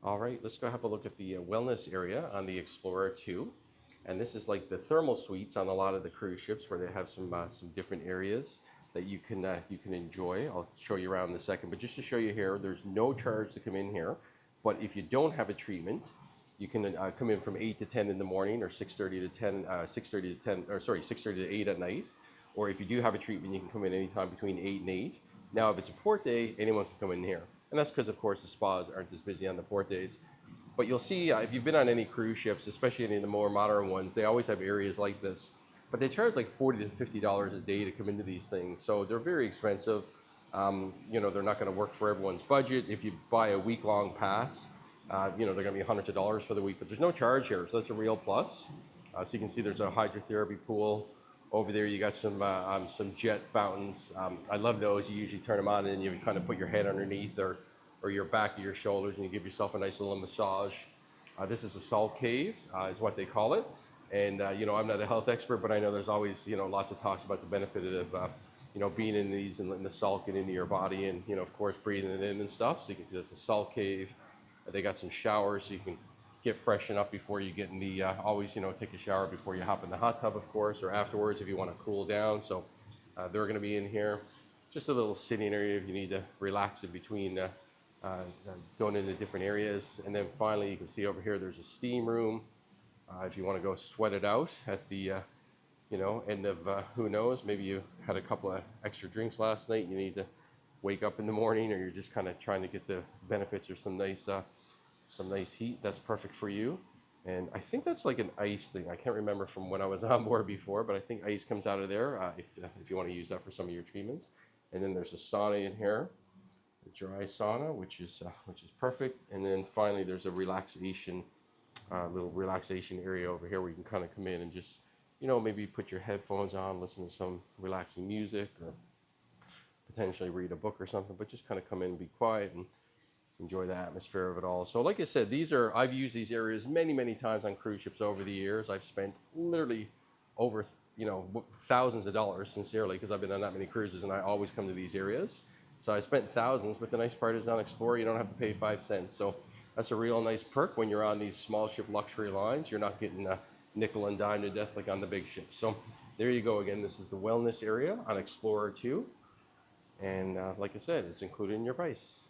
All right, let's go have a look at the wellness area on the Explora II. And this is like the thermal suites on a lot of the cruise ships where they have some different areas that you can enjoy. I'll show you around in a second, but just to show you here, there's no charge to come in here. But if you don't have a treatment, you can come in from 8 to 10 in the morning, or 6:30 to 10, 6:30 to 10, or sorry, 6:30 to 8 at night. Or if you do have a treatment, you can come in anytime between 8 and 8. Now, if it's a port day, anyone can come in here. And that's because, of course, the spas aren't as busy on the port days. But you'll see, if you've been on any cruise ships, especially any of the more modern ones, they always have areas like this. But they charge like $40 to $50 a day to come into these things. So they're very expensive. They're not going to work for everyone's budget. If you buy a week-long pass, they're going to be hundreds of dollars for the week. But there's no charge here, so that's a real plus. So you can see there's a hydrotherapy pool. Over there, you got some jet fountains. I love those. You usually turn them on and you kind of put your head underneath or your back of your shoulders and you give yourself a nice little massage. This is a salt cave, is what they call it. And, I'm not a health expert, but I know there's always, lots of talks about the benefit of, being in these and letting the salt get into your body and, of course, breathing it in and stuff. So you can see that's a salt cave. They got some showers so you can get freshened up before you get in the, always, take a shower before you hop in the hot tub, of course, or afterwards if you want to cool down. So they're going to be in here. Just a little sitting area if you need to relax in between going into different areas. And then finally, you can see over here, there's a steam room. If you want to go sweat it out at the, end of, who knows, maybe you had a couple of extra drinks last night. You need to wake up in the morning, or you're just kind of trying to get the benefits or some nice heat. That's perfect for you. And I think that's like an ice thing. I can't remember from when I was on board before, but I think ice comes out of there if you want to use that for some of your treatments. And then there's a sauna in here. A dry sauna, which is perfect. And then finally, there's a little relaxation area over here where you can kind of come in and just, maybe put your headphones on, listen to some relaxing music, or potentially read a book or something. But just kind of come in and be quiet and enjoy the atmosphere of it all. So, like I said, I've used these areas many times on cruise ships over the years. I've spent literally over thousands of dollars, sincerely, because I've been on that many cruises, and I always come to these areas. So I spent thousands, but the nice part is on Explora, you don't have to pay 5 cents. So that's a real nice perk when you're on these small ship luxury lines. You're not getting a nickel and dime to death like on the big ships. So there you go again. This is the wellness area on Explora II. And like I said, it's included in your price.